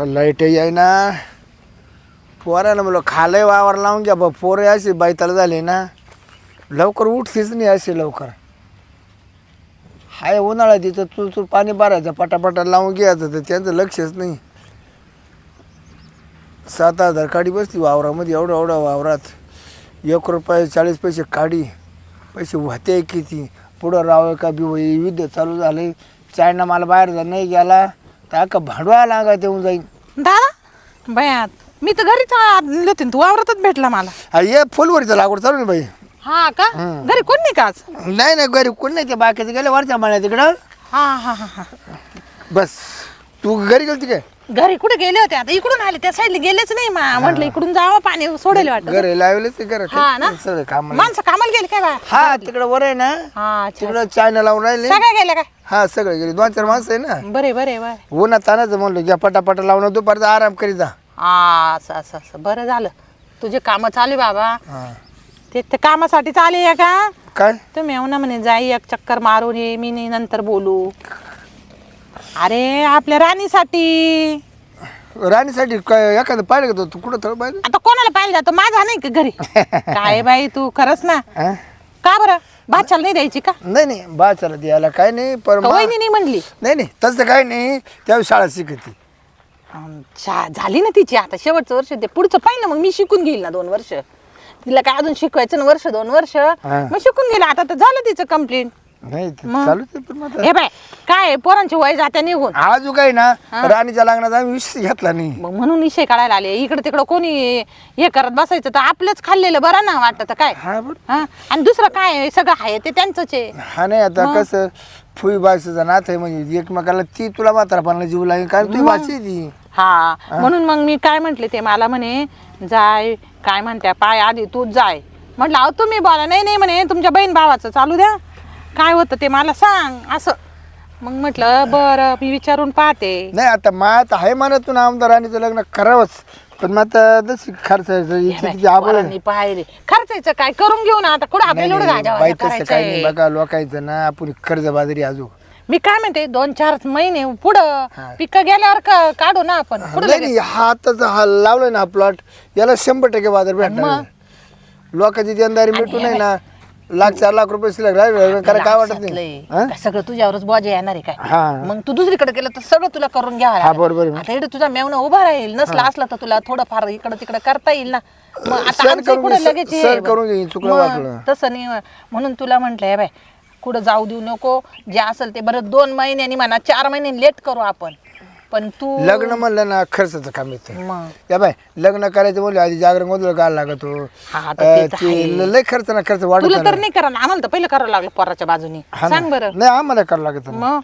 Light आहे ना पोराला म्हणलं खालंय वावर लावून घ्या बा पोरं अशी बैताला झाले ना लवकर उठतीच नाही अशी लवकर हाय उन्हाळा तिथं चुलचूल पाणी भरायचं पटापटा लावून घ्यायचं तर त्यांचं लक्षच नाही 7,000 काडी बसली वावरामध्ये एवढ्या वावरात ₹1.40 काडी पैसे होते किती पुढं राव का बी युद्ध चालू झाले चायना मला बाहेर जा नाही गेला तर का भांडवा लागा येऊन जाईल दादा बयात मी तर घरीच आले होते तू वावरातच भेटला मला ये फुलवरीचं लागवड चालू ना बाई हा का घरी कोण नाही का आज नाही गरीब कोण नाही ते बाकीचे गेले वरच्या माळ्या तिकडं हा हा हा हा बस तू घरी गेलती काय घरी कुठे गेले होते आता इकडून आले त्या साईडला गेलेच नाही म्हटलं इकडून जावं पाणी सोडेल वाटत घरी लावलेच ते घर हा ना सगळं काम माणसं कामाला गेले काय बा हा तिकडं वर आहे ना हा अच्छा तिकडं चायना लावून राहिले सगळ्या गेल्या काय हा सगळे गेले 2-4 माणसं आहे ना बरे बरे बरे उन्हात तानाचं म्हणलं घ्या पटापटा लावून दुपारचा आराम करीत जा हा असं बरं झालं तुझे काम चालू बाबा हा ते कामासाठी चालू का काय तुम्ही येऊ ना म्हणे जाई एक चक्कर मारून ये मी नाही नंतर बोलू अरे आपल्या राणीसाठी राणीसाठी काय एखादं पाहिलं का तू कुठं थोडं पाहिलं आता कोणाला पाहिलं जातो माझा नाही का घरी काय बाई तू खरंच ना हा? का बरं भाच्याला नाही द्यायची का नाही बा चला द्यायला काय नाही पण वहिनी नाही म्हणली नाही तसं काय नाही त्यावेळी शाळा शिकती झाली ना तिची आता शेवटचं वर्ष ते पुढचं पाहिजे मग मी शिकून घेईल ना 2 वर्ष तिला काय अजून शिकवायचं ना 1-2 वर्ष मग शिकून गेला आता तर झालं तिचं कंप्लेंट नाही ते चालूच आहे पण मग हे बाय काय पोरांचे वय जात्या निघून आजू काही ना राणीच्या लग्नात आम्ही विषय घेतला नाही मग म्हणून विषय काढायला आले इकडे तिकडं कोणी हे करत बसायचं तर आपलंच खाल्लेलं बरं ना वाटत काय हा बरं हा आणि दुसरं काय आहे, सगळं आहे ते त्यांचंच आहे हा नाही आता कसं फुई भाषेचा नात आहे म्हणजे एकमेकाला ती तुला म्हातारपणाला जीव लागेल कारण तुझी भाषी आहे ती हा म्हणून मग मी काय म्हंटले ते मला म्हणे जाय काय म्हणत्या पाय आधी तूच जाय म्हटलं अहो तुम्ही बोला नाही म्हणे तुमच्या बहीण भावाचं चालू द्या काय होतं ते मला सांग असं मग म्हटलं बरं मी विचारून पाहते नाही आता मात आहे म्हणत ना आमदार राणीचं लग्न करावंच पण मग आता तशी खर्चायचं पाहिले खर्चायचं काय करून घेऊ ना आता कुठं आपल्याला एवढं गाजावाजा काय नाही करायचंय. बघा लोकायचं ना आपण कर्जबाजारी अजून मी काय म्हणते 2-4 महिने पुढं पिकं गेल्यावर काढू ना आपण पुढं नाही हा आताच हा लावलाय ना प्लॉट याला 100% बाजार भेटणार लोकांची देणदारी मिटून नाही ना 1-4 लाख रुपये शिल्लक राहिले कारण काय वाटत नाही काय सगळं तुझ्यावरच बोजा येणार आहे हा. काय मग तू दुसरीकडे गेलं तर सगळं तुला करून घ्यावं लागेल. बरोबर आहे. आता इकडे तुझा मेवणं उभा राहील नसला असला तर तुला थोडंफार इकडं तिकडं करता येईल ना मग आता सर आमचं करून कुठं घे, लगेच हे सर आहे करून बघ. घे, चुकलं मग वाटलं. तसं नाही म्हणून तुला म्हटलं हे बाय कुठं जाऊ देऊ नको जे असेल ते बरं 2 महिन्यांनी म्हणा 4 महिन्यांनी लेट करू आपण पण तू लग्न म्हणलं ना खर्चाचं काम येतं मग या बाय लग्न करायचं म्हणलं आधी जागरण गोंधळ घालायला लागतो हा, आता ते तर आहे. लय खर्च ना खर्च वाढत तुला तर नाही करा आम्हाला तर पहिलं करावं लागलं पोराच्या बाजूनी सांग बरं नाही आम्हाला करावं लागत मग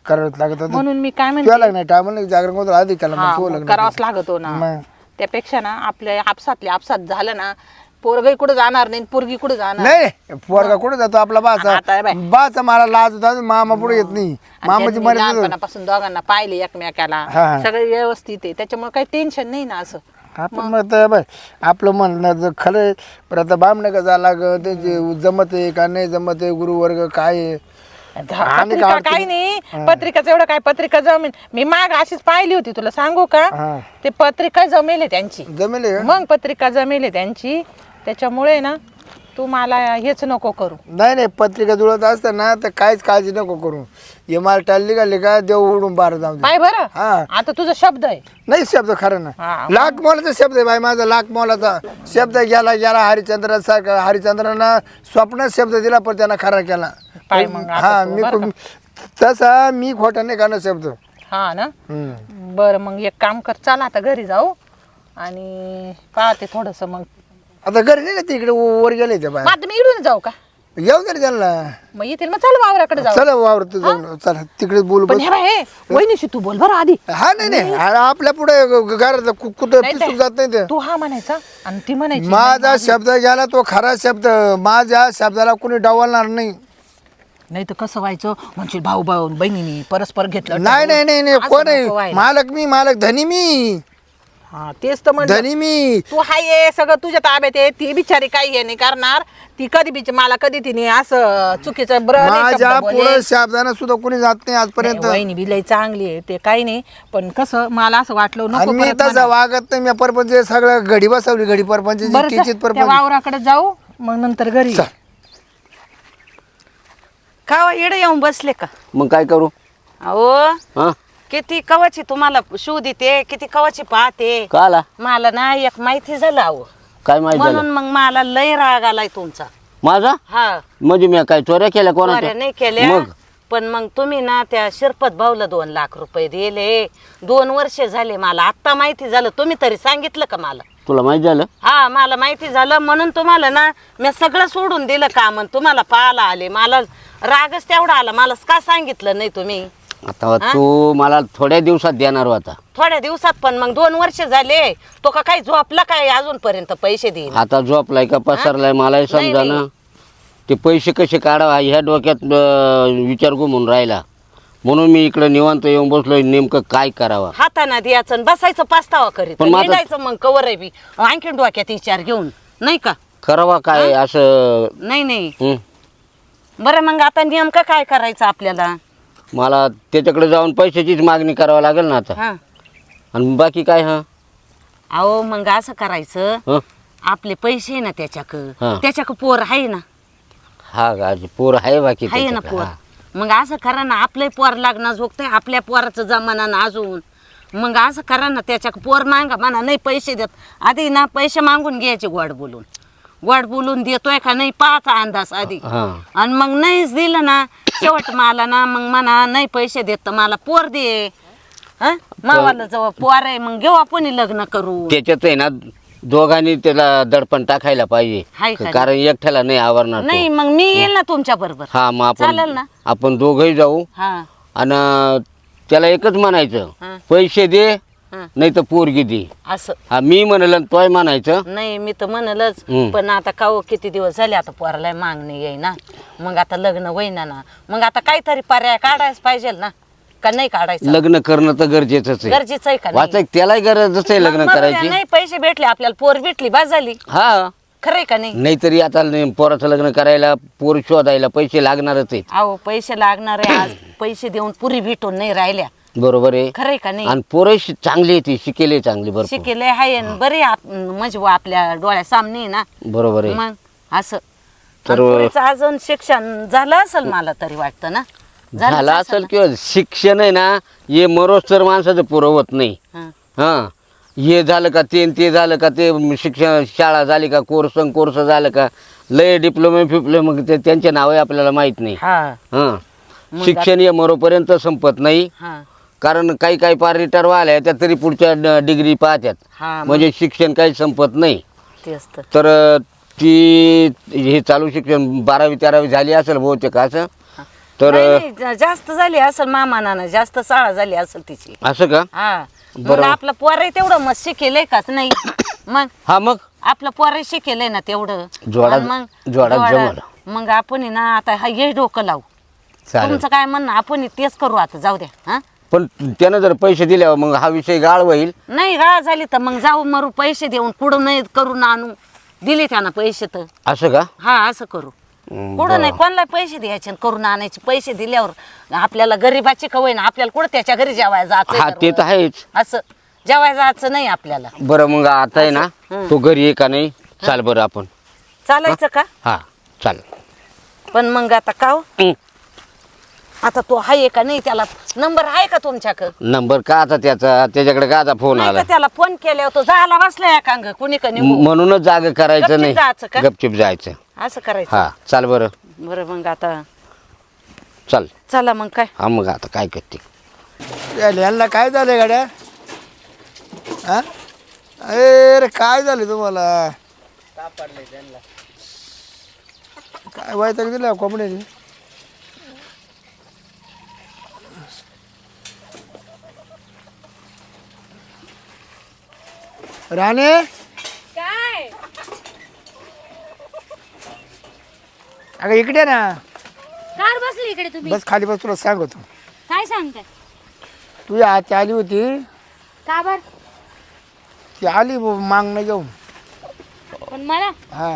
करावं लागत म्हणून मी काय तुला म्हणते लग्न टायमाला जागरण गोंधळ आधी केला हा, मग तू मग लग्न करावंच लागतो ना मग. त्यापेक्षा ना आपल्या आपसात झालं ना पोरगही कुठं जाणार नाही पोरगी कुठं जाणार नाही पोरगा कुठे जातो आपला आता बाय. बाचा मला लाज होता मामा पुढे येत नाही आणि मामाची त्यांनी मर्यादा लहानपणापासून दोघांना पाहिले एकमेकाला हा. सगळं व्यवस्थित आहे त्याच्यामुळे काही टेन्शन नाही ना असं आपण मग तर बाय आपलं म्हणणं जर खरं आहे, पण आता बामणं का झाला त्यांचे जमत आहे का नाही जमत आहे गुरुवर्ग काय आहे पत्रिका काही नाही पत्रिकाचं एवढं काय पत्रिका जमेल मी माग अशीच पाहिली होती तुला सांगू का हा. ते पत्रिका जमेल त्यांची जमेल आहे का? मग पत्रिका जमेल त्यांची त्याच्यामुळे ना तू मला हेच नको करू नाही पत्रिका जुळत असताना तर काहीच काळजी नको करू हे माल टाळली घाली का देव उडून बारा जाऊ दे. पाय बरं हा. आता तुझा शब्द आहे नाही शब्द खरं ना हा. लाख मोलाचा शब्द आहे बाई माझा लाख मोलाचा शब्द गेला हरिचंद्र सारखा हरिचंद्रानं स्वप्नात शब्द दिला पण त्यानं खरा केला पाय मग आता हा तू मी बरं तसा मी खोटा नाही करणार शब्द हा ना हम्म. बरं मग एक काम कर चल आता घरी जाऊ आणि पाहते थोडस मग आता घरी नाही ना तिकडे वर गेले ते बाय मग आता मी इडून जाऊ का येऊ दे त्यांना मग येतील मग चल वावराकडे जाऊ चला वावरत जाऊन चला तिकडे बोलू पण बस हे बाय हे, वहिनीशी तू बोल बरं आधी हा नाही आपल्या पुढे घरात कुठं नाही पिसून जात नाही ते तू हा म्हणायचा आणि ती म्हणायची माझा शब्द गेला तो खरा शब्द माझ्या शब्दाला कुणी डावलणार नाही नाही तर कसं व्हायचं म्हणशील भाऊ भाऊ बहिणीनी परस्पर घेतलं नाही असं कोण नको आहे व्हायला. मालक मी मालक धनी मी हा तेच तर म्हणलं. धनी मी तू हाय सगळं तुझ्या ताब्यात आहे. ती बिचारी काही हे नाही करणार. ती कधी मला कधी तिने असं चुकीचं माझ्या पुढे शाब्दाना सुद्धा कोणी जात नाही आजपर्यंत. वहिनी बिलाई चांगली आहे ते काही नाही, पण कसं मला असं वाटलं नको आणि मी परत तसं म्हणा. वागत नाही. मी परपंच सगळं घडी बसवली, घडी परपंच बरं किंचित त्या परपंच. वावराकडे जाऊ मग नंतर घरी. चल. का इडे येऊन बसले का? मग काय करू? अहो हा किती कवाची तुम्हाला शू देते, किती कवाची पाहते. का आला? मला ना एक माहिती झालं अहो, काय माहिती म्हणून झालं? मग मला लय राग आलाय तुमचा. माझा हा म्हणजे मी काय चोऱ्या केल्या चोऱ्या कोणाच्या? नाही केल्या, मग पण मग तुम्ही ना त्या शिरपत भाऊला 2 लाख रुपये दिले. 2 वर्ष झाले, मला आत्ता माहिती झालं. तुम्ही तरी सांगितलं का मला? तुला माहित झालं? हा मला माहिती झालं म्हणून तुम्हाला ना मी सगळं सोडून दिलं काम आणि तुम्हाला पाहायला आले. मला रागच तेवढा आला, मला का सांगितलं नाही तुम्ही? आता तू मला थोड्या दिवसात देणार होता. थोड्या दिवसात, पण मग 2 वर्ष झाले. तो का काही झोपला काय अजूनपर्यंत पैसे देईन? आता झोपलाय का पसरलाय मलाही नाही, समजा ना. ते पैसे कसे काढावा ह्या डोक्यात विचार घुमून राहिला. म्हणून मी इकडे निवांत येऊन बसलोय, नेमकं काय करावा. हाताना द्यायचं आणि बसायचं पास्तावा करीत पण माझं- निघायचं मग कवर आहे बी आणखीन डोक्यात विचार घेऊन, नाही का? करावा काय असं? नाही हं. बरं मग आता नेमकं काय करायचं आपल्याला? मला त्याच्याकडे जाऊन पैशाचीच मागणी करावं लागेल ना आता. हा आणि बाकी काय? हा अहो मग असं करायचं, हं? आपले पैसे आहे ना हा. त्याच्याक पोर आहे ना, हा का पोर आहे बाकी आहे ना त्याच्याकडे? पोर. हा. मग असं करा ना, आपलं पोर लागणं झोकतंय, आपल्या पोराचं जमाना ना अजून. मग असं करा ना, त्याच्या पोर मागा म्हणा, नाही पैसे देत. आधी ना पैसे मागून घ्यायचे, गोड बोलून देतोय का नाही पाहायचा अंदाज आधी. हा. आणि मग नाहीच दिलं ना, शेवट मला ना मग म्हणा नाही पैसे देत तर मला पोर दे. हं मावाला जवळ पोर आहे, मग घेऊ आपण लग्न करू. त्याच्यात आहे ना दोघांनी त्याला दडपण टाकायला हाय पाहिजे, का? कारण एकट्याला नाही आवरणार तो. नाही मग मी येईल ना तुमच्या बरोबर. हा मग चालेल आपण ना? आपण दोघंही जाऊ हा आणि त्याला एकच म्हणायचं, हा. पैसे दे हा. नाही तर पोरगी दे. असं हा मी म्हणलं आणि तोय म्हणायचं. नाही, मी तर म्हणलच, हम्म. पण आता काव किती दिवस झाले आता पोराला मागणी येई ना, मग आता लग्न होईना ना, मग आता काहीतरी पर्याय काढायच पाहिजे ना, का नाही काढायचं? लग्न करणं तर गरजेचंच आहे. गरजेचं आहे का नाही? वाचक त्यालाही गरजच आहे लग्न मग मरू द्या, करायची. नाही पैसे भेटले आपल्याला, पोर भेटली बस झाली. हा खरंय का नाही? नाहीतरी आता पोराचं लग्न करायला पोर शोधायला पैसे लागणारच आहेत. अहो पैसे लागणार आहे, आज पैसे देऊन पुरी भेटून नाही राहिल्या. बरोबर आहे. खरंय का नाही? आणि पोरं चांगली आहे, ती शिकेले चांगली बरोबर. शिकेले आहे आणि बरे म्हणजे आपल्या डोळ्यासामने आहे ना. बरोबर आहे. मग असं तर- आणि पुरीचं अजून शिक्षण झालं असेल मला तरी वाटतं ना. झालं असेल किंवा शिक्षण आहे ना, हे मरोज तर माणसाचं पुरं होत नाही. हं. हा हे झालं का ते झालं का ते शिक्षण, शाळा झाली का, कोर्स झालं का, लय डिप्लोमा ते त्यांचे नावही आपल्याला माहित नाही. हा हा शिक्षण हे मरोपर्यंत संपत नाही, हा कारण काही पार रिटायर व्हायला त्या तरी पुढच्या डिग्री पाहतात. हा मग म्हणजे शिक्षण काही संपत नाही. तेच तर. तर ती हे चालू शिक्षण 12वी 13वी झाली असेल बहुतेक असं. तर नाही, नाही, जास्त झाली असेल मामाना, जास्त शाळा झाली असेल तिची. असं का? हा मग बरं. आपलं पोर तेवढं मग शिकेलय काच नाही. मग हा मग आपलं पोर शिकेलय ना तेवढं. जोडा- आणि मग जोडा जमलं. मग आपण आहे ना आता हा हे डोकं लावू. चालेल. तुमचं काय म्हणणं, आपण तेच करू आता, जाऊ द्या. हा पण त्यानं जर पैसे दिल्यावर मग हा विषय गाळ होईल. नाही गाळ झाली तर मग जाऊ मरू, पैसे देऊन कुठं नाही करून आणू. दिले त्यांना पैसे तर असं का? हा असं करू. कुठं नाही कोणाला पैसे द्यायचे आणि करून आणायचे. पैसे दिल्यावर आपल्याला गरीबाची कवय ना, आपल्याला कुठं त्याच्या घरी जेवायला हा जायचं ते तर आहेच. असं जेवायला जायचं नाही आपल्याला. बरं मग आता आहे ना, तो घरी आहे का नाही? चाल बरं आपण. चालायचं का? हा चाल. पण मग आता का हो? आता तो आहे का नाही, त्याला नंबर आहे का तुमच्याकडे? नंबर का आता त्याच्याकडे का आता फोन नाही आला? का त्याला फोन केल्यावर तो जायला बसलाय का ग कुणी का निघू? म्हणूनच जाग करायचं गपचीप नाही, जायचं का? गपचिप जायचं. असं करायचं. हा चाल बरं. बरं मग आता चल. चला मग काय. हा मग आता काय करते? यांना काय झालं गाड्या? हा अरे काय झालं तुम्हाला? काय वाईट दिला कोंबड्याने? राणे काय अगं इकडे ना, कार बसली इकडे तुम्ही? बस खाली बस, तुला सांगतो. काय सांगताय? तुझी आती आली होती, का बर? ती आली मागणं घेऊन. पण मला हा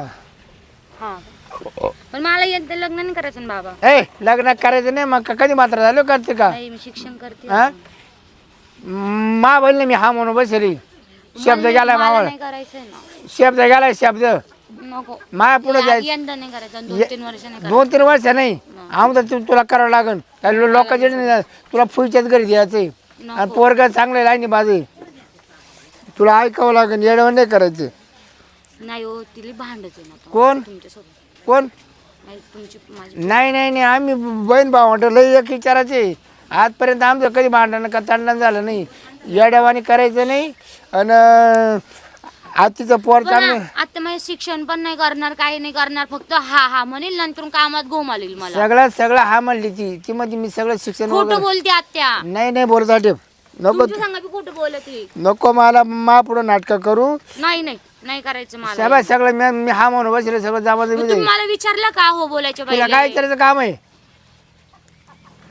हा पण मला यंदा लग्न नाही करायचं ना बाबा. ए लग्न करायचं नाही मग कधी मात्र झालो करते का? नाही मी शिक्षण करते. हा मा बहिणी मी हा म्हणून बसली. शब्द गेलाय मला मावळ. नाही करायचंय ना. शब्द गेलाय शब्द. नको माया पुढे जायचं. यंदा नाही करायचं 2-3 वर्ष नाही करायचं. 2-3 वर्ष नाही आमचं तुला करावं लागेल. लोकांचे नाही तुला फुईच्याच घरी द्यायचंय. आणि पोरग चांगलं लाईनी बाजू तुला ऐकावं लागेल. येडवण नाही करायचं. नाही हो तिला भांडच आहे ना कोण तुमच्यासोबत. कोण नाही तुमची माझी नाही नाही नाही आम्ही बहीण भाऊ म्हणतो लई एक विचारायचे. आजपर्यंत आमचं कधी भांडण का तंडण झालं नाही. येड्यावानी करायचं नाही. आणि आतीचं पोर चांगलं. आता माझे शिक्षण पण नाही करणार काही नाही करणार फक्त हा हा म्हणेल नंतर कामात घुमालेल मला. सगळं हा म्हणली ती मध्ये मी सगळं शिक्षण खोटं वगैरे- बोलते आत्या. नाही नाही बोलता ठेव नको तुमच्या सांगा मी खोटं बोलते. नको मला मा पुढं नाटकं करू. नाही नाही नाही करायचं मला. सगळं सगळं मी हा म्हणून बसले सगळं जाबाज मग तुम्ही मला विचारलं का हो बोलायच्या तुला पहिले? काय करायचं काम आहे?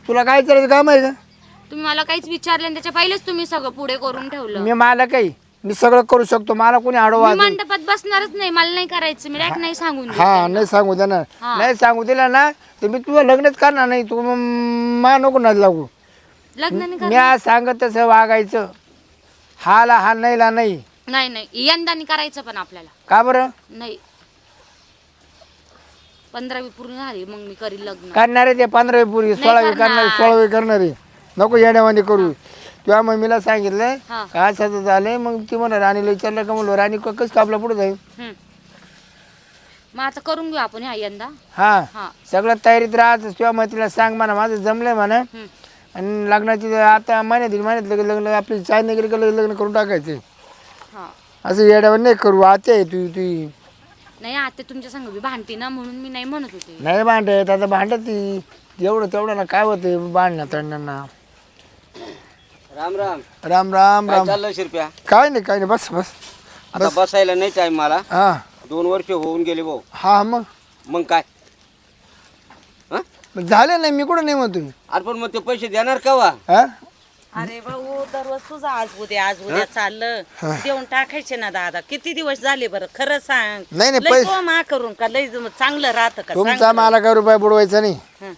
तुला काय करायचं काम आहे का? तुम्ही मला काहीच विचारलं नाही, त्याच्या पहिलेच तुम्ही सगळं पुढे करून ठेवलं. मी मला काही मी सगळं करू शकतो. मला कोणी आडवा मी मंडपात बसणारच नाही, मला नाही करायचं. मी डायरेक्ट नाही सांगून देते. हा नाही सांगू देणार. नाही सांगू दिला ना तर मी तुझं लग्नच करणार नाही. तू मा नको ना लागू. लग्न नाही मी आज सांगत तसं वागायचं. हाला हा नाहीला नाही. नाही नाही यंदा नाही करायचं पण आपल्याला का बरं? नाही. 15वी पूर्ण झाली मग मी करील लग्न. करणारे ते 15वी पूर्वी 16वी करणारे 16वी करणारे नको येण्यावानी करू. किंवा मम्मीला सांगितलं हा. काय असं झालंय. मग ती म्हणा राणीला विचारलं का म्हणलो राणी कसं का आपला पुढे जाईल. हम्म. मग आता करून घेऊ आपण ह्या यंदा. हा हा सगळं तयारीत राहत किंवा मग तिला सांग म्हणा माझं जमलंय म्हणा. हम्म. आणि लग्नाची आता महिन्यात लग्न आपली चाय नगरी लग्न करून टाकायचे. हा असं येड्यावर नाही करू. आता आहे तू तू नाही आता तुमच्या संग मी भांडते ना म्हणून मी नाही म्हणत होते. नाही भांडत आता भांडत ती एवढं तेवढं ना काय होतं भांडणं तंडांना. राम राम. राम राम काय राम. चाललं शिरप्या? काय नाही बस बस. आता बसायला नाही टाइम मला. हा 2 वर्ष होऊन गेले भाऊ. हा मग काय मग झालं नाही मी कुठं नाही म्हणतो. अरे पण मग ते पैसे देणार केव्हा? हा अरे भाऊ दररोज तुझं आज उद्या चाललं देऊन टाकायचे ना दादा. किती दिवस झाले बरं खरं सांग. नाही, नाही, लय पैसे- तो मा करून का लय चांगलं राहतं का तुमचा सांग मला काय रुपये बुडवायचा नाही. हं.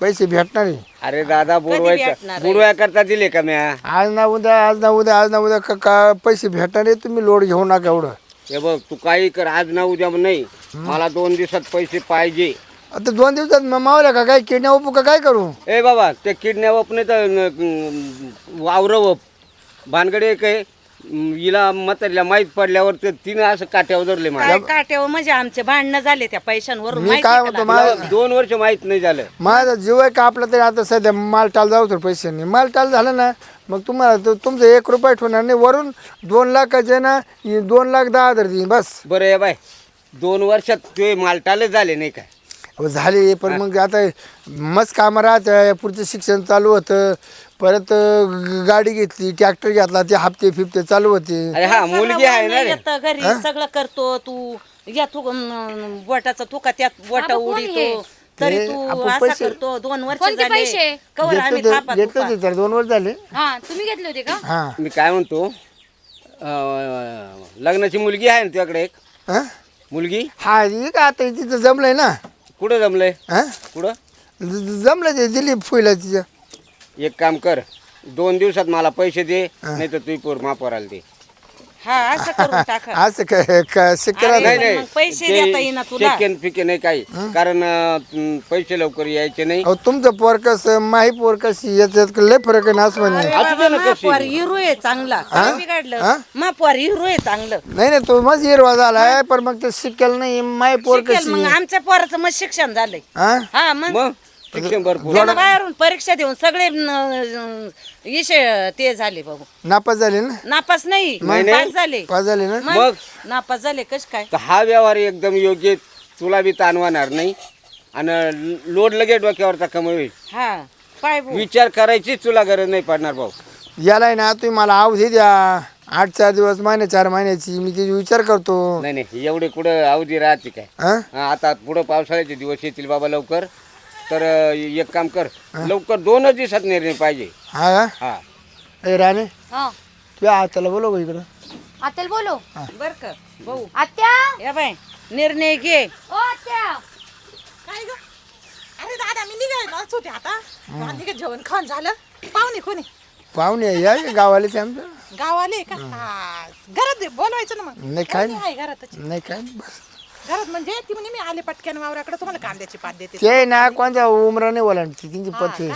पैसे भेटणार आहे. अरे दादा भेटणार आहे? बुडवाया करता दिले का म्या? आज ना उद्या का पैसे भेटणार आहे. तुम्ही लोड घेऊ नका एवढं. हे बघ तू काही कर आज ना उद्या नाही. मला 2 दिवसात पैसे पाहिजे. आता 2 दिवसात मावल्या का काय किडनॅप उपू का काय करू. ए बाबा ते किडनॅप नाही तर वावरवप भानगडे काय हिला म्हातारीला माहीत पडल्यावर ते तिने असं काट्यावर धरले मला. काय काट्यावर म्हणजे आमचे भांडणं झाले त्या पैशांवरून मी माहिती काय का म्हणतो दादा? मला 2 वर्ष माहित नाही झालं. माझा जीव आहे का आपला तरी आता सध्या माल टाल जाऊ तर पैसे नाही. माल टाल झालं ना मग तुम्हाला तुमचं 1 रुपया ठेवणार नाही. वरून 2 लाखाचे ना 2,10,000 देईन बस. बरं आहे बाय 2 वर्षात ते मालटाले झाले नाही काय? अहो झाले पण मग आता मस्त कामं राहत. पुढचं शिक्षण चालू होतं. परत गाडी घेतली ट्रॅक्टर घेतला ते हप्ते फिफ्ते चालू होते. अरे हा मुलगी आहे ना रे. येतं घरी सगळं करतो तू. या तू बोटाचा तुका त्यात बोट बाबा, कोण उडीतो हे? तरी हे तू आपण असा पैसे- करतो. 2 वर्ष कोणते झाले पैसे? कवर आम्ही थापा घेतलं तुपा. ते तर 2 वर्ष झाले. हा तुम्ही घेतले होते का? हा मी काय म्हणतो लग्नाची मुलगी आहे ना तुझ्याकडे एक हा मुलगी? हा ही का आता तिचं जमलंय ना. कुठं जमलंय? हा कुठं? जमलं ते दिली फुईला तिच्या. एक काम कर 2 दिवसात मला पैसे दे नाही तर तुझी पोर मापोराला दे. हा असं करून टाका. असं काय शिकला अरे, नाही पण नाही मग पैसे देता येईना तुला. चिकन फिके नाही काही कारण पैसे लवकर यायचे नाही. अहो तुमचं पोर कसं माही पोर कशी याच्यात लय फरक आहे ना असं म्हणे. असू दे ना कशी. महापौर हिरो आहे चांगला. काय बिघडलं? महापौर हिरो आहे चांगलं. नाही तो मग हिरवा झालाय पण मग ते शिकेल नाही माही पोर शिकेल कशी. मग आमच्या पोराचं मग शिक्षण झालंय. हा हा मग मग शिक्षण भरपूर. त्यानं बाहेरून परीक्षा देऊन सगळे विषय ते झाले बाबू. नापास झाले ना. नापास नाही नाही. पास झाले. पास झाले ना. मग नापास झाले कस काय? तर हा व्यवहार एकदम योग्य. तुला बी ताणवणार नाही आणि लोड लगेच डोक्यावरचा कमी होईल. हा पाय भाऊ. विचार करायचीच तुला गरज नाही पडणार भाऊ. याला ना तुम्ही मला अवधी द्या 8-4 दिवस महिने 4 महिन्याची मी तिची विचार करतो. नाही नाही एवढे कुठं अवधी राहते काय? हा हा, आता पुढं पावसाळ्याचे दिवस येतील बाबा लवकर. तर एक काम कर लवकर 2 दिवसात निर्णय पाहिजे. हा हा ए राणे हा तुझ्या हाताला बोलव इकडं. आत्याला बोलो. बर का भाऊ आत्या या बाय निर्णय घे. ओ आत्या. काय ग? अरे दादा मी निघायलाच होते आता. निघत जेवण खाऊन झालं. पाहुणे कोणी पाहुणे या गावाले ते आमचं गावाले का हा. घरात बोलवायचं ना मग. नाही काय कोणी आहे घरातच नाही काय नाही, बस घरात म्हणजे ती म्हणे मी आले पटक्यान वावराकडे तुम्हाला कांद्याची पात देते. ते ना कोणत्या उमरा नाही ओलांडती त्यांची हा पथे का?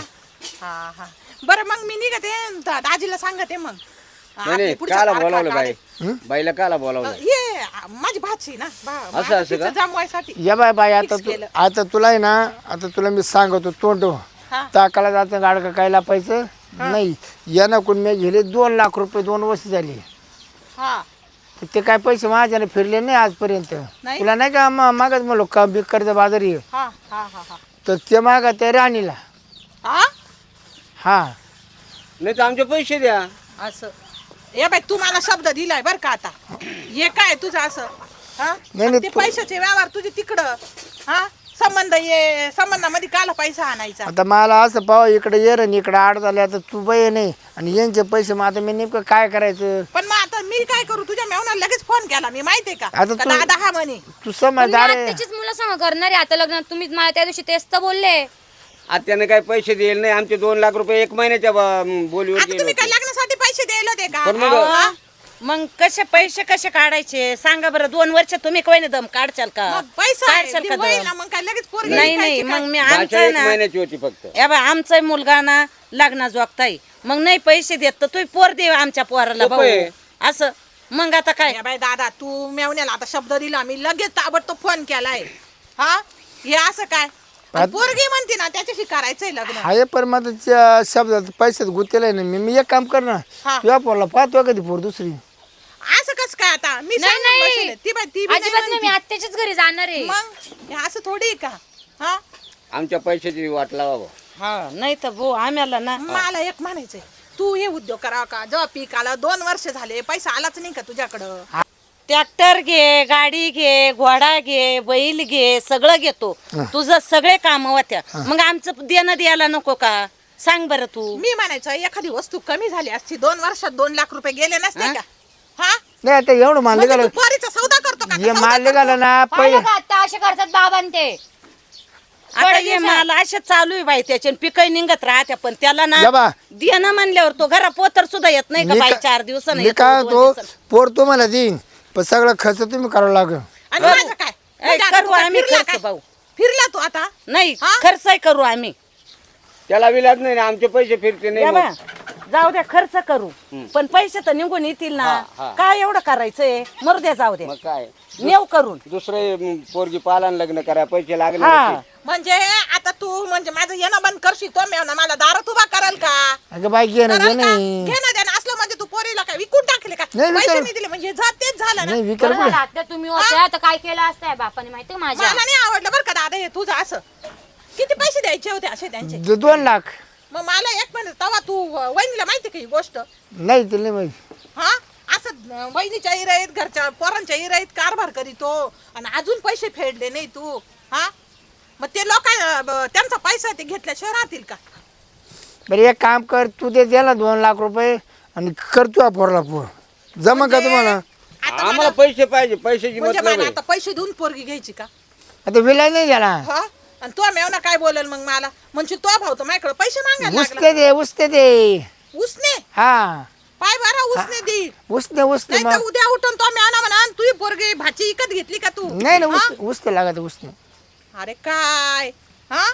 हा हा बरं मग मी निघते दाजीला सांगते मग. नाही आपली नाही पुढच्या काला तारखा बोलावलं बाई काढे. बाईला काला बोलावलं ये माझी भाची ना असं का? जमवायसाठी या बाय आता Fix तू केलं. आता तुला आहे ना आता तुला मी सांगतो तोंड हा. टाकायला जातं गाडका काय लापायचं नाही यांना कोण मी गेले 2 लाख रुपये 2 वर्ष झाली हा ते काय पैसे माझ्याने फिरले नाही आजपर्यंत नाही? तुला नाही का मागत म्हणलो का कर्ज बाजारी आहे. हा हा हा हा तर ते मागा ते राणीला हा हा नाही तर आमचे पैसे द्या. असं ये बाई तू मला शब्द दिलाय बर का आता हे काय तुझं असं हा नाही, आणि ते तू- पैशाचे व्यवहार तुझे तिकडं हा संबंधामध्ये काला पैसा आणायचा आता मला असं पाव इकडे ये रे इकडे आड झाले आता तू बाई नाही आणि यांचे पैसे मग आता मी नेमकं काय करायचं पण मग आता मी काय करू तुझ्या मेवण्याला लगेच फोन केला मी माहितीये का आता का तू- दादा हा म्हणे तू समजदार आहे आत्याचीच मुलं सांग करणार आहे आता लग्नात. तुम्ही मला त्या दिवशी तेच तर बोलले. आत्याने काय पैसे दिले नाही आमचे 2 लाख रुपये 1 महिन्याच्या बोलीवर आता गेले तुम्ही काय होते. लग्नासाठी पैसे द्यायला होते का पण मग- हा? मग कसे पैसे कसे काढायचे सांगा बरं. 2 वर्ष तुम्ही कोणी दम काढचाल का? मग पैसा आहे, काढशाल ते का होईल दम? ना मग काय लगेच पोरगी नाही विकायची नाही काय? मग मी भाषा आमचा 1 ना महिन्याची होती फक्त. या बा आमचा मुलगा ना लग्ना जोगताय मग नाही पैसे देत तर तू पोर दे आमच्या पोराला सोपं भाऊ आहे. असं मग आता काय या बाई दादा तू मेवण्याला आता शब्द दिला मी लगेच ताबडतोब फोन केलाय हा हे असं काय आणि पोरगी म्हणते ना त्याच्याशी करायचंय लग्न आहे पण मग शब्दात पैशात गुतेलाय ना मी एक काम कर ना हा. तुझ्या पोरला पाहतो कधी पोर दुसरी असं कस काय आता मी नाही सांगून नाही बसले. ती बाई ती बी नाही अजिबात नाही. मी म्हणती. आत्याच्याच घरी जाणार आहे. मग हे असं थोडी आहे का हा आमच्या पैशाची वाट लावा भाऊ. हा नाही तर भाऊ आम्हाला ना मला एक म्हणायचंय तू हे उद्योग करावा का जेव्हा पीक आला 2 वर्ष झाले पैसा आलाच नाही का तुझ्याकडं ट्रॅक्टर घे गाडी घे घोडा घे बैल घे सगळं घेतो तुझं सगळे काम होत्या मग आमचं देणं द्यायला नको का सांग बरं तू. मी म्हणायचं एखादी वस्तू कमी झाली असती 2 वर्षात 2 लाख रुपये गेले नसते का हा नाही आता एवढं मानले म्हणजे गेलं तू पोरीचा सौदा करतो का? हे सौदा मानले करतो? गेलं ना पाहिलं पहिले का आत्या असे करतात बाबांते ते. आता हे मला असे चालू आहे बाई त्याचे पिकही निघत राहत्या पण त्याला ना या बा. देणं म्हणल्यावर तो घरा पोतर सुद्धा येत नाही का बाई 4 दिवसानं मी येतो, काय 2 तो दिवसानं. पोर तुम्हाला देईन पण सगळं खर्च तुम्ही करावं लागेल आणि माझं काय म्हणजे आता करू तू काय आम्ही फिरला खर्च काय? भाऊ. फिरला तू आता नाही हा? खर्चही करू आम्ही त्याला विलाज नाही ना, आमचे पैसे फिरते नाही या मग. बा, जाऊ द्या खर्च करू पण पैसे तर निघून येतील ना हा, हा. काय एवढं करायचंय मरू द्या जाऊ द्या मग काय नेव करून दुसरे पोरगी पालन लग्न करा पैसे लागले हा होते. म्हणजे आता तू म्हणजे माझं येणं बंद करशील तो मेवना मला दारात उभा कराल का अगं बाई घे ना कराल घे का? नाही घे ना असलं म्हणजे तू पोरीला काय विकून टाकले का नाही, पैसे विकायला- नाही दिले म्हणजे तेच झालं ना नाही बरं विकायला झालं कुठे आत्या तुम्ही होत्या तर काय केलं असतंय बापाने माहिती का माझ्या. मला नाही आवडलं बरं का दादा हे तुझं असं किती पैसे द्यायचे होते असे त्यांचे 2 लाख मग मला एक मिनिट तेव्हा तू वहिनीला माहिती का ही गोष्ट नाही ते नाही माहिती हा असं वहिनीच्या इराईत घरच्या पोरांच्या इराईत कारभार करीतो आणि अजून पैसे फेडले नाही तू हा मग ते लोक त्यांचा पैसा ते घेतल्याशिवाय राहतील का बरं एक काम कर तू ते द्याला 2 लाख रुपये आणि कर तू पोरला पोर जमा का तुम्हाला आता आम्हाला मला- पैसे पाहिजे पैशाची म्हणजे मतलब मला आहे आता पैसे देऊन पोरगी घ्यायची का आता विलाय नाही गेला हा आणि तो मेवना काय बोलेल मग मला म्हणजे तो भाऊ तर माझ्याकडे पैसे मागायला लागला उसते दे उसने हा पाय बरं उसने दी उसते नाही तर मग उद्या उठून तो मेवना म्हणा तुझी पोरगी भाची विकत घेतली का तू नाही ना हा? उसते लागत उसने अरे काय हा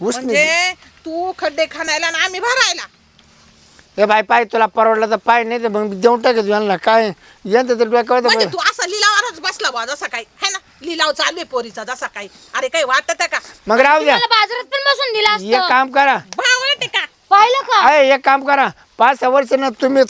उसने म्हणजे तू खड्डे खाणायला ना आम्ही भरायला हे बाय पाय तुला परवडला तर पाय नाही तर मग देऊन टाकत यांना काय यांचं तर डोक्यावर म्हणजे तर तू असा लिलावावरच बसला बा जसा काही है ना लिलाव चालू आहे पोरीचा जसा काही अरे काही वाटत आहे का मग राहू द्या मला बाजारात पण बसून दिला एक असतं. काम करा भाव वाटते का पाहिलं का अय एक काम करा 5 वर्ष ना तुम्ही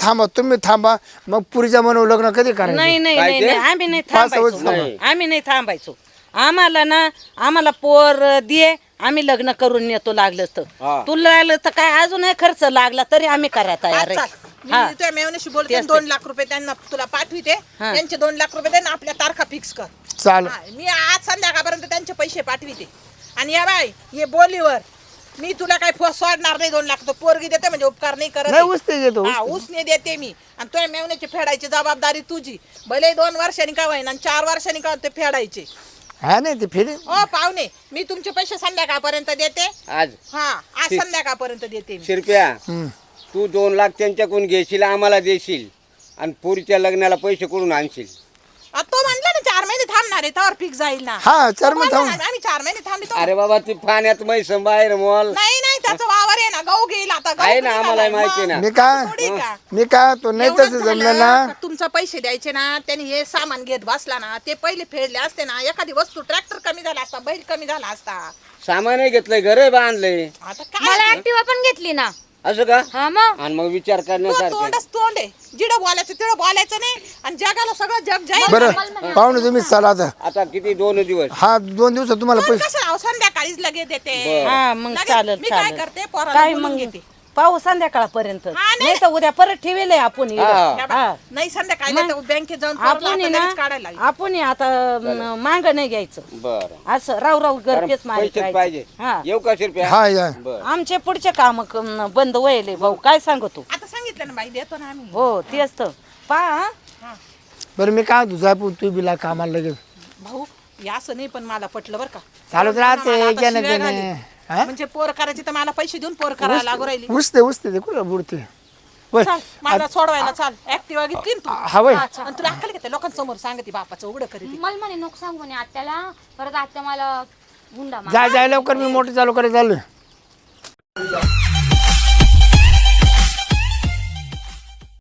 थांबा मग पुरीच्या म्हणून लग्न कधी करायचं नाही नाही काय नाही ते? नाही, आम्ही नाही 5 वर्ष थांबायचो थांबा. आम्ही नाही थांबायचो आम्हाला ना आम्हाला पोर दे आम्ही लग्न करून नेतो लागलं तर हा. तुला लागलं तर काय अजूनही खर्च लागला तरी आम्ही करा तयार आहे. चाल. मी हा. तुझ्या मेवण्याशी बोलते तेच ते. 2 लाख रुपये त्यांना तुला पाठविते हा. त्यांचे 2 लाख रुपये दे ना आपल्या तारखा फिक्स कर चाल हा, मी आज संध्याकाळपर्यंत त्यांचे पैसे पाठविते आणि या बाय ये बोलीवर मी तुला काय सोडणार नाही 2 लाख. तो पोरगी देते म्हणजे उपकार नाही करत नाही उसते घेतो हा, उसने देते मी. आणि तुझ्या मेवण्याची फेडायची जबाबदारी तुझी. भले 2 वर्षांनी का होईना 4 वर्षांनी का ते फेडायचे. हा नाही ते फेडे ओ पाहुणे, मी तुमचे पैसे संध्याकाळपर्यंत देते. आज हा, आज संध्याकाळपर्यंत देते मी. शिरप्या हम्म. तू 2 लाख त्यांच्याकडून घेशील आम्हाला देशील आणि पुरीच्या लग्नाला पैसे कुठून आणशील? तो म्हणला ना 4 महिने थांबणार आहे त्यावर फिक्स जाईल ना. हा 4 तो महिने म्हणला थांब. ना, आम्ही 4 महिने थांबतो. अरे बाबा ती पाण्यात मैसम बाहेर मॉल नाही नाही, त्याचा वावर आहे ना, गहू घेईल आता. गहू आहे ना, निघालाय. आम्हाला माहिती मग ना. मी काय थोडी का? मी काय तो नाही एवढंच तसं झालं जमलं ना का तुमचं पैसे द्यायचे ना, त्यांनी हे सामान घेत बसला ना, ते पहिले फेडले असते ना, एखादी वस्तू ट्रॅक्टर कमी झाला असता, बैल कमी झाला असता. सामानही घेतलंय, घर बांधलंय, आता मला काय ऍक्टिवा पण घेतली ना. असं का? हा मग आणि मग विचार तो करण्यासारखं तोंडच तोंड आहे. जिडं बोलायचं तिडं बोलायचं नाही. आणि जगाला सगळं जग जाईल. बरं पाहुणे तुम्ही चला आता. आता किती 2 दिवस? हा 2 दिवसात तुम्हाला पण पैसे कसं राव, संध्याकाळीच लगेच देते. बरं. हा मग लगेच चालेल मी काय चालेल. करते, पोराला काय बोलून मग घेते. पाहू संध्याकाळपर्यंत. नाही. नाही तर उद्या परत ठेवेल आपण इकडं. हा. या बा, हा. नाही संध्याकाळी नाही तर बँकेत जाऊन पोराला आपण आता आहे लगेच काढायला ना लागेल. आपण आहे आता मांग नाही घ्यायचं. बरं असं राव कारण गरजेच पैसेच पाहिजे. हा येऊ का शिरप्या? हा या बरं आमचे पुढचे काम बंद व्हायले भाऊ. काय सांगतो? आता सांगितलं ना बाई, देतो ना आम्ही. हो तेच तर पहा. बरं मी काय तुझा तू बिला कामाला लगेच भाऊ या असं नाही, पण मला पटलं बरं का. चालूच राहते मला आता ज्याने शिव्या त्याने घाली. हा? म्हणजे पोर करायची तर मला पैसे देऊन पोर करायला लागू राहिली. उचते ते कुठं बुडते बर चाल मला सोडवायला चाल. ऍक्टिवा घेतली ना तू. हा वय आणि तुला अक्कल घेते लोकांसमोर सांगते बापाचं उघड करीत. मला म्हणे नको सांग म्हणे आत्याला. परत आत्या मला हुंडा मार. जाय लवकर मी मोटर चालू करायला चालू